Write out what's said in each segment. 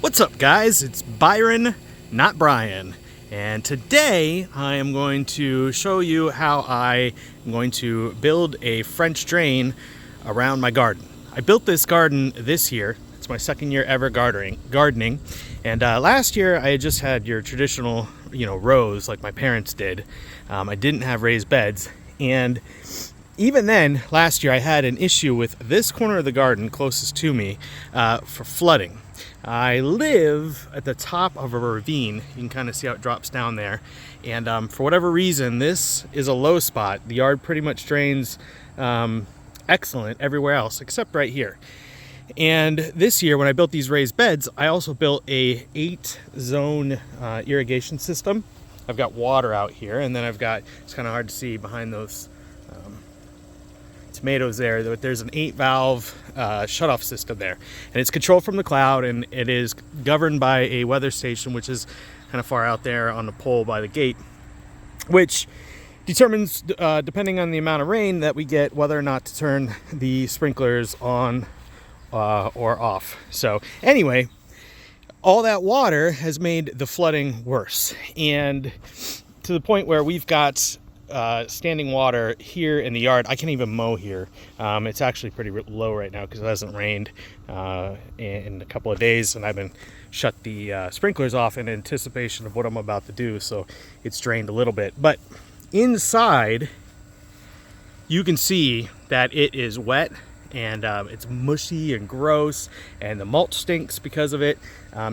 What's up, guys? It's Byron, not Brian, and today I am going to show you how I am going to build a French drain around my garden. I built this garden this year. It's my second year ever gardening, and last year I just had your traditional, rows like my parents did. I didn't have raised beds, and even then, last year I had an issue with this corner of the garden closest to me for flooding. I live at the top of a ravine. You can kind of see how it drops down there. And for whatever reason, this is a low spot. The yard pretty much drains excellent everywhere else except right here. And this year when I built these raised beds, I also built a 8-zone irrigation system. I've got water out here, and then I've got, it's kind of hard to see behind those tomatoes there, but there's an 8-valve shutoff system there, and it's controlled from the cloud, and it is governed by a weather station, which is kind of far out there on the pole by the gate, which determines, depending on the amount of rain that we get, whether or not to turn the sprinklers on or off. So anyway, all that water has made the flooding worse, and to the point where we've got standing water here in the yard. I can't even mow here. It's actually pretty low right now because it hasn't rained in a couple of days, and I've been shut the sprinklers off in anticipation of what I'm about to do, so it's drained a little bit. But inside you can see that it is wet, and it's mushy and gross, and the mulch stinks because of it.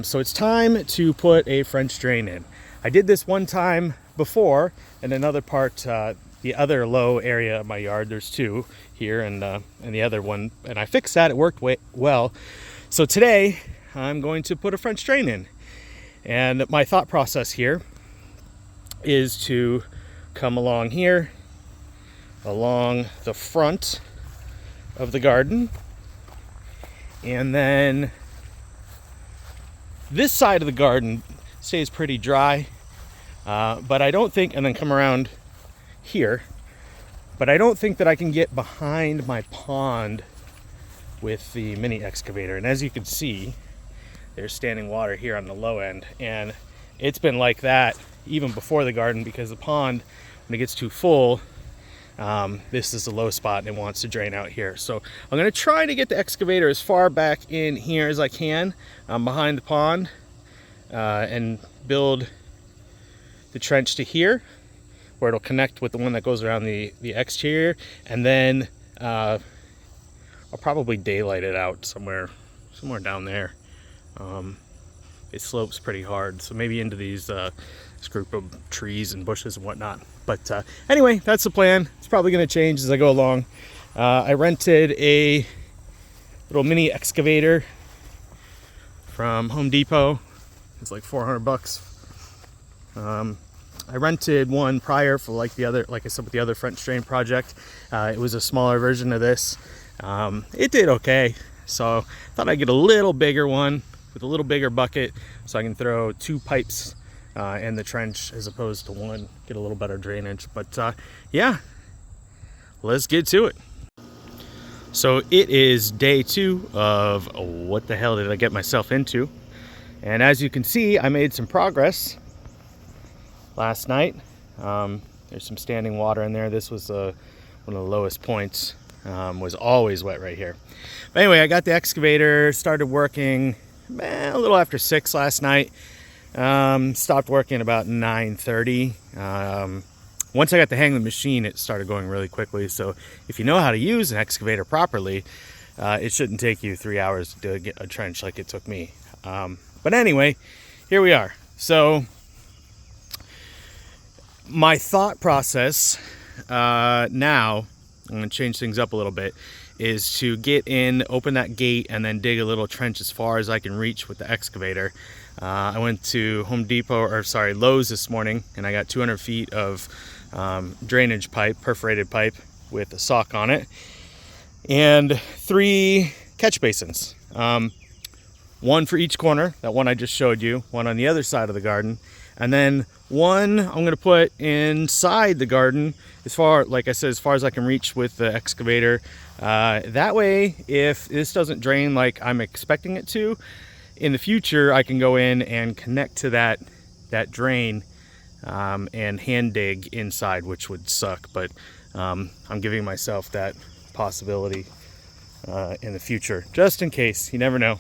So it's time to put a French drain in. I did this one time before in another part, the other low area of my yard. There's two here, and the other one, and I fixed that. It worked well. So today I'm going to put a French drain in, and my thought process here is to come along here, along the front of the garden, and then this side of the garden stays pretty dry, but I don't think, and then come around here, but I don't think that I can get behind my pond with the mini excavator. And as you can see, there's standing water here on the low end, and it's been like that even before the garden, because the pond, when it gets too full, this is the low spot and it wants to drain out here. So I'm going to try to get the excavator as far back in here as I can, behind the pond, and build the trench to here where it'll connect with the one that goes around the exterior, and then I'll probably daylight it out somewhere down there. It slopes pretty hard, so maybe into these this group of trees and bushes and whatnot. But anyway, that's the plan. It's probably going to change as I go along. I rented a little mini excavator from Home Depot. It's like $400. I rented one prior for like I said, with the other French drain project. It was a smaller version of this. It did okay, so I thought I'd get a little bigger one with a little bigger bucket, so I can throw 2 pipes in the trench as opposed to one, get a little better drainage. But yeah, let's get to it. So it is day 2 of what the hell did I get myself into, and as you can see, I made some progress last night. There's some standing water in there. This was one of the lowest points. Was always wet right here. But anyway, I got the excavator, started working a little after 6 last night. Stopped working about 9:30. Once I got the hang of the machine, it started going really quickly. So if you know how to use an excavator properly, it shouldn't take you 3 hours to get a trench like it took me. But anyway, here we are. So my thought process now, I'm going to change things up a little bit, is to get in, open that gate, and then dig a little trench as far as I can reach with the excavator. I went to Lowe's this morning, and I got 200 feet of drainage pipe, perforated pipe with a sock on it, and 3 catch basins. One for each corner, that one I just showed you, one on the other side of the garden, and then one I'm going to put inside the garden, as far, like I said, as far as I can reach with the excavator. That way, if this doesn't drain like I'm expecting it to, in the future I can go in and connect to that drain and hand dig inside, which would suck, but I'm giving myself that possibility in the future, just in case. You never know.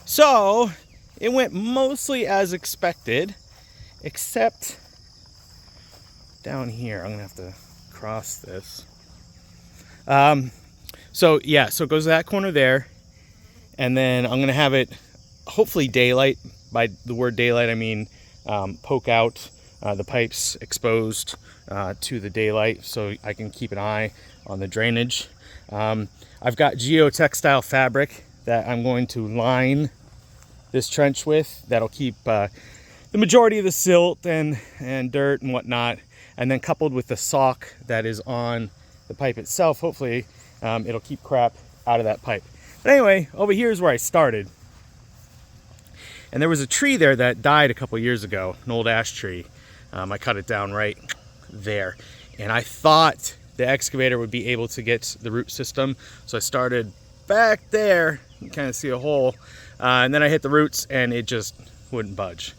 So it went mostly as expected, except down here. I'm gonna have to cross this. So yeah, so it goes to that corner there, and then I'm gonna have it hopefully daylight. By the word daylight, I mean poke out the pipes exposed to the daylight, so I can keep an eye on the drainage. I've got geotextile fabric that I'm going to line this trench with. That'll keep the majority of the silt and dirt and whatnot, and then coupled with the sock that is on the pipe itself, hopefully it'll keep crap out of that pipe. But anyway, over here is where I started. And there was a tree there that died a couple years ago, an old ash tree. I cut it down right there. And I thought the excavator would be able to get the root system. So I started back there. You can kind of see a hole. And then I hit the roots and it just wouldn't budge.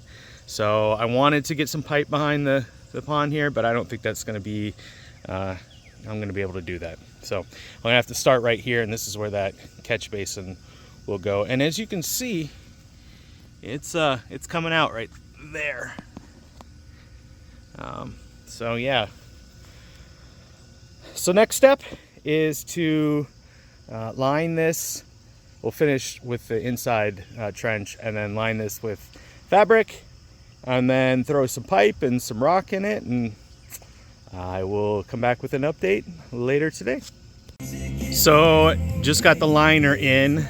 So I wanted to get some pipe behind the pond here, but I don't think that's gonna be, I'm gonna be able to do that. So I'm gonna have to start right here, and this is where that catch basin will go. And as you can see, it's coming out right there. So yeah. So next step is to line this. We'll finish with the inside trench, and then line this with fabric, and then throw some pipe and some rock in it, and I will come back with an update later today. So just got the liner in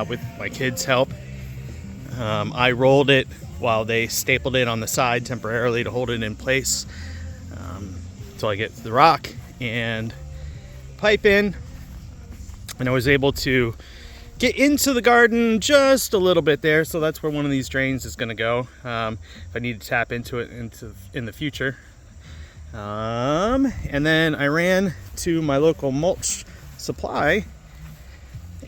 with my kids' help. I rolled it while they stapled it on the side temporarily to hold it in place until I get the rock and pipe in. And I was able to get into the garden just a little bit there, so that's where one of these drains is going to go if I need to tap into it in the future. And then I ran to my local mulch supply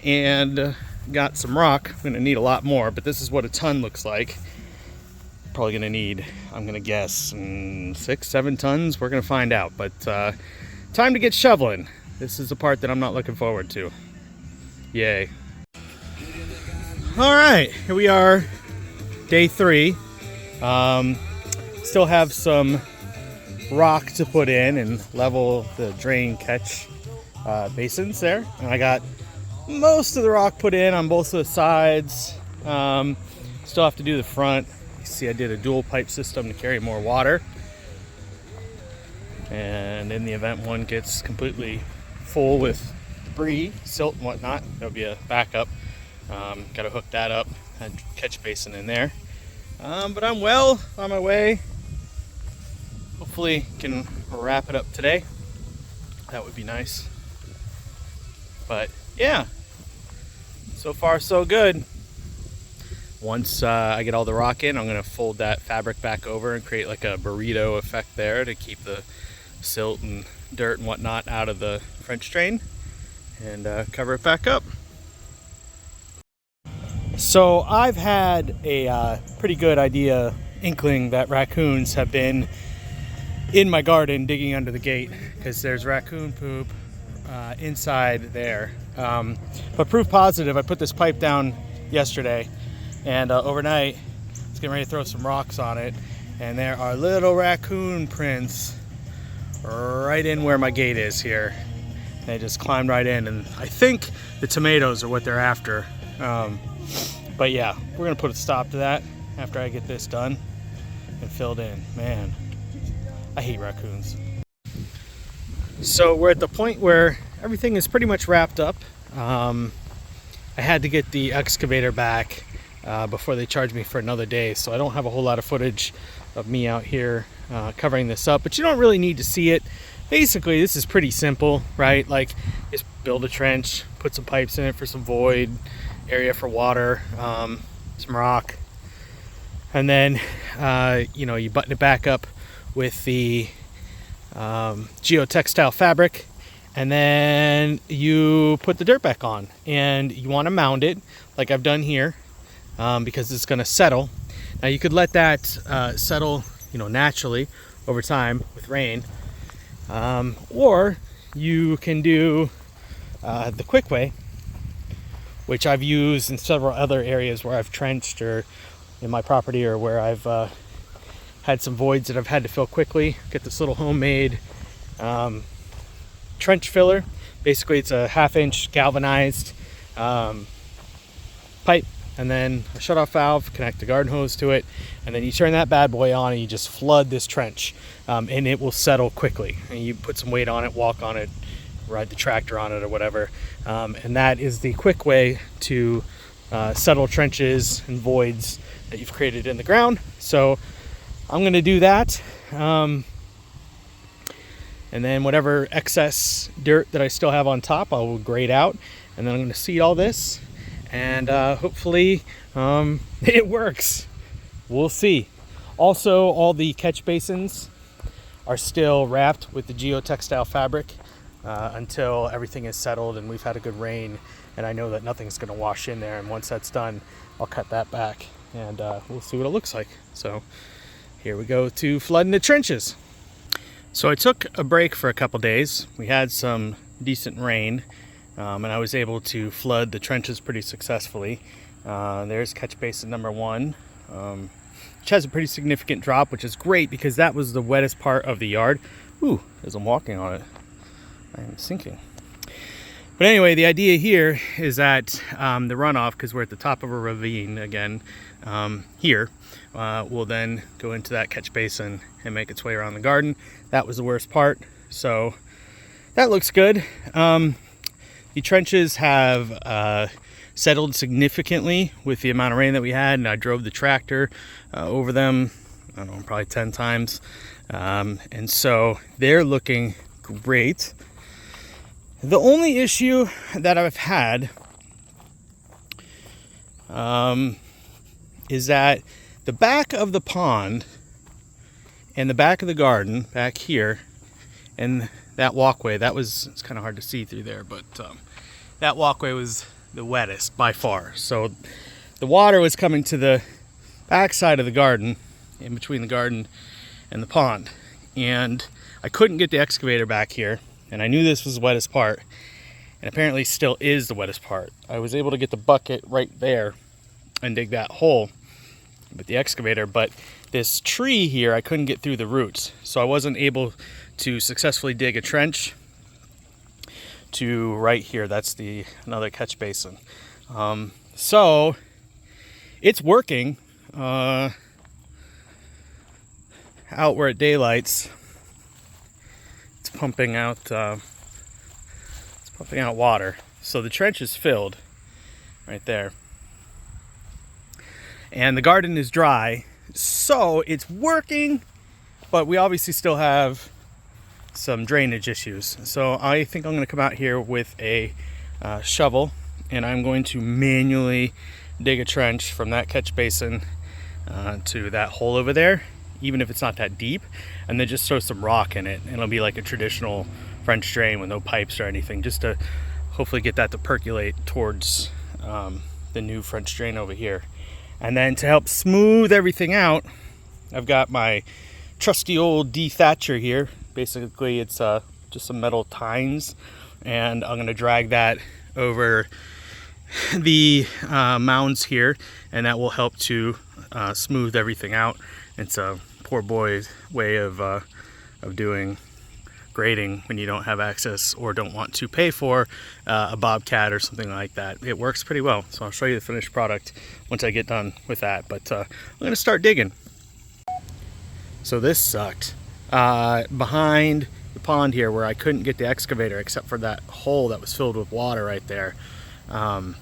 and got some rock. I'm gonna need a lot more, but this is what a ton looks like. Probably gonna need, I'm gonna guess, 6-7 tons. We're gonna find out, but time to get shoveling. This is the part that I'm not looking forward to. Yay. All right, here we are, day 3. Still have some rock to put in and level the drain catch basins there, and I got most of the rock put in on both of the sides. Still have to do the front. You see I did a dual pipe system to carry more water, and in the event one gets completely full with debris, silt and whatnot, there'll be a backup. Got to hook that up and catch basin in there, but I'm well on my way. Hopefully can wrap it up today. That would be nice. But yeah, so far so good. Once I get all the rock in, I'm gonna fold that fabric back over and create like a burrito effect there to keep the silt and dirt and whatnot out of the French drain, and cover it back up. So I've had a pretty good inkling that raccoons have been in my garden digging under the gate, because there's raccoon poop inside there. But proof positive, I put this pipe down yesterday, and overnight I was getting ready to throw some rocks on it, and there are little raccoon prints right in where my gate is here. They just climbed right in, and I think the tomatoes are what they're after. But yeah, we're gonna put a stop to that after I get this done and filled in. Man, I hate raccoons. So we're at the point where everything is pretty much wrapped up. I had to get the excavator back before they charged me for another day, so I don't have a whole lot of footage of me out here covering this up, but you don't really need to see it. Basically, this is pretty simple, right? Like, just build a trench, put some pipes in it for some void area for water, some rock, and then you button it back up with the geotextile fabric, and then you put the dirt back on, and you want to mound it like I've done here, because it's going to settle. Now you could let that settle, naturally over time with rain, or you can do the quick way, which I've used in several other areas where I've trenched, or in my property, or where I've had some voids that I've had to fill quickly. Get this little homemade trench filler. Basically, it's a 1/2 inch galvanized pipe, and then a shutoff valve, connect the garden hose to it, and then you turn that bad boy on and you just flood this trench, and it will settle quickly. And you put some weight on it, walk on it, ride the tractor on it, or whatever, and that is the quick way to settle trenches and voids that you've created in the ground. So I'm going to do that, and then whatever excess dirt that I still have on top, I will grade out, and then I'm going to seed all this, and hopefully it works. We'll see. Also, all the catch basins are still wrapped with the geotextile fabric until everything is settled and we've had a good rain, and I know that nothing's going to wash in there. And once that's done, I'll cut that back, and we'll see what it looks like. So here we go to flooding the trenches. So I took a break for a couple days. We had some decent rain, and I was able to flood the trenches pretty successfully. There's catch basin number 1, which has a pretty significant drop, which is great because that was the wettest part of the yard. Ooh, as I'm walking on it, I am sinking. But anyway, the idea here is that the runoff, because we're at the top of a ravine again, here, will then go into that catch basin and make its way around the garden. That was the worst part, so that looks good. The trenches have settled significantly with the amount of rain that we had, and I drove the tractor over them, I don't know, probably 10 times, and so they're looking great. The only issue that I've had is that the back of the pond and the back of the garden back here, and that walkway, it's kind of hard to see through there, but that walkway was the wettest by far. So the water was coming to the back side of the garden, in between the garden and the pond, and I couldn't get the excavator back here, and I knew this was the wettest part, and apparently still is the wettest part. I was able to get the bucket right there and dig that hole with the excavator, but this tree here, I couldn't get through the roots, so I wasn't able to successfully dig a trench to right here. That's another catch basin. So it's working. Out where it daylights, it's pumping out water. So the trench is filled right there, and the garden is dry, so it's working, but we obviously still have some drainage issues. So I think I'm going to come out here with a shovel, and I'm going to manually dig a trench from that catch basin to that hole over there, even if it's not that deep, and then just throw some rock in it, and it'll be like a traditional French drain with no pipes or anything, just to hopefully get that to percolate towards the new French drain over here. And then to help smooth everything out, I've got my trusty old dethatcher here. Basically, it's just some metal tines, and I'm gonna drag that over the mounds here, and that will help to smooth everything out. It's a poor boy's way of doing grading when you don't have access or don't want to pay for a bobcat or something like that. It works pretty well, so I'll show you the finished product once I get done with that. But I'm gonna start digging. So this sucked. Behind the pond here, where I couldn't get the excavator except for that hole that was filled with water right there, I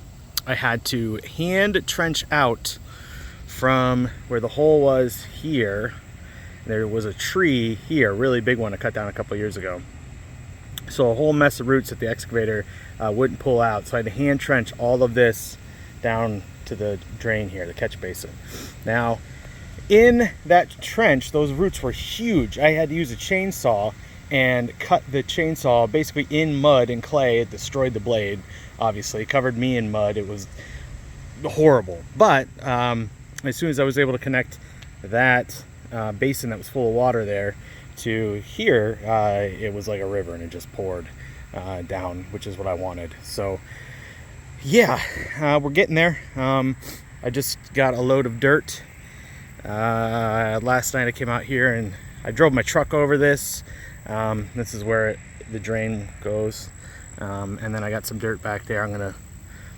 had to hand trench out from where the hole was here. There was a tree here, a really big one I cut down a couple years ago. So a whole mess of roots that the excavator wouldn't pull out. So I had to hand trench all of this down to the drain here, the catch basin. Now, in that trench, those roots were huge. I had to use a chainsaw and cut the chainsaw basically in mud and clay. It destroyed the blade, obviously. It covered me in mud. It was horrible. But as soon as I was able to connect that basin that was full of water there to here, it was like a river, and it just poured down, which is what I wanted. So yeah, we're getting there. I just got a load of dirt last night. I came out here and I drove my truck over this. This is where the drain goes, and then I got some dirt back there. I'm gonna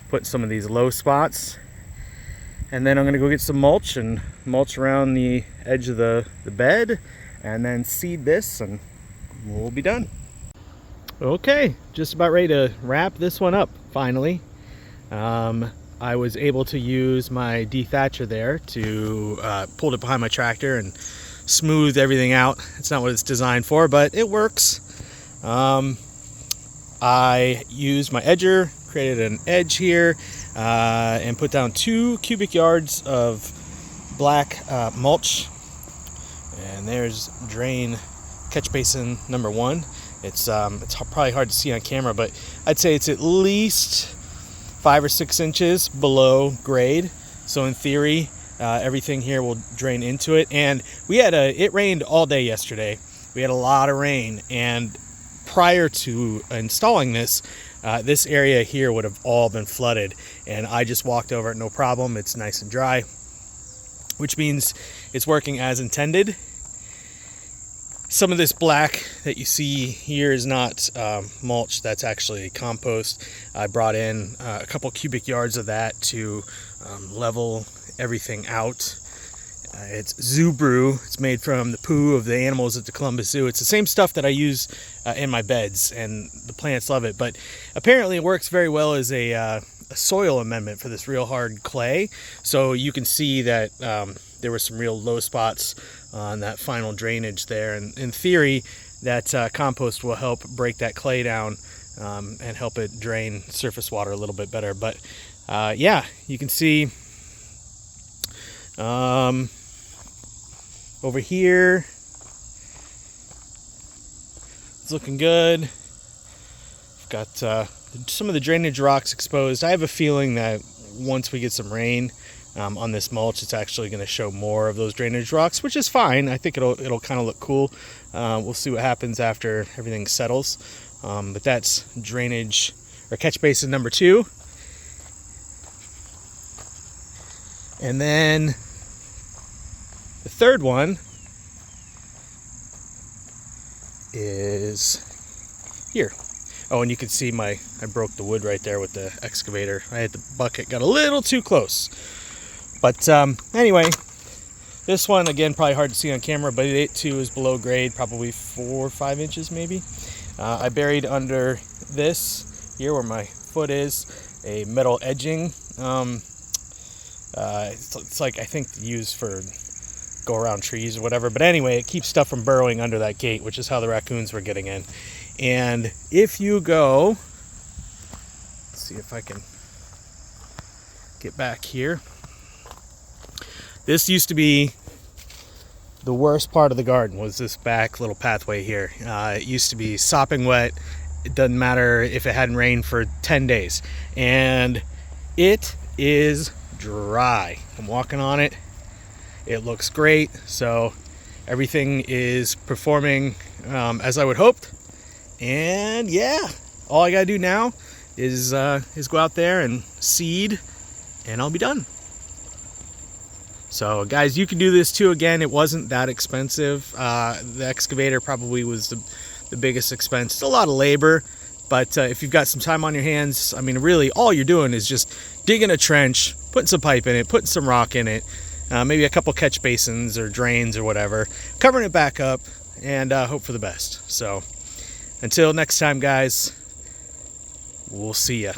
put some of these low spots, and then I'm gonna go get some mulch and mulch around the edge of the bed, and then seed this, and we'll be done. Okay, just about ready to wrap this one up finally. I was able to use my dethatcher there to pull it behind my tractor and smooth everything out. It's not what it's designed for, but it works. I used my edger, created an edge here, and put down 2 cubic yards of black mulch. And there's drain catch basin number 1. It's probably hard to see on camera, but I'd say it's at least 5 or 6 inches below grade. So in theory, everything here will drain into it. And it rained all day yesterday. We had a lot of rain, and prior to installing this, this area here would have all been flooded, and I just walked over it no problem. It's nice and dry, which means it's working as intended. Some of this black that you see here is not mulch, that's actually compost. I brought in a couple cubic yards of that to level everything out. It's zoo brew. It's made from the poo of the animals at the Columbus Zoo. It's the same stuff that I use in my beds, and the plants love it. But apparently it works very well as a soil amendment for this real hard clay. So you can see that there were some real low spots on that final drainage there. And in theory, that compost will help break that clay down and help it drain surface water a little bit better. But yeah, you can see over here, it's looking good. I've got some of the drainage rocks exposed. I have a feeling that once we get some rain on this mulch, it's actually going to show more of those drainage rocks, which is fine. I think it'll kind of look cool. We'll see what happens after everything settles. But that's drainage, or catch basin number 2. And then the third one is here. Oh, and you can see I broke the wood right there with the excavator. I had the bucket, got a little too close. But anyway, this one, again, probably hard to see on camera, but it too is below grade, probably 4 or 5 inches maybe. I buried under this here where my foot is a metal edging. It's like, I think, used for go around trees or whatever. But anyway, it keeps stuff from burrowing under that gate, which is how the raccoons were getting in. And if you go, let's see if I can get back here. This used to be the worst part of the garden, was this back little pathway here. It used to be sopping wet. It doesn't matter if it hadn't rained for 10 days. And it is dry. I'm walking on it. It looks great. So everything is performing as I would hoped. And yeah, all I gotta do now is go out there and seed, and I'll be done. So guys, you can do this too. Again, it wasn't that expensive. The excavator probably was the biggest expense. It's a lot of labor, but if you've got some time on your hands, I mean, really all you're doing is just digging a trench, putting some pipe in it, putting some rock in it, maybe a couple catch basins or drains or whatever, covering it back up, and hope for the best. So until next time, guys, we'll see ya.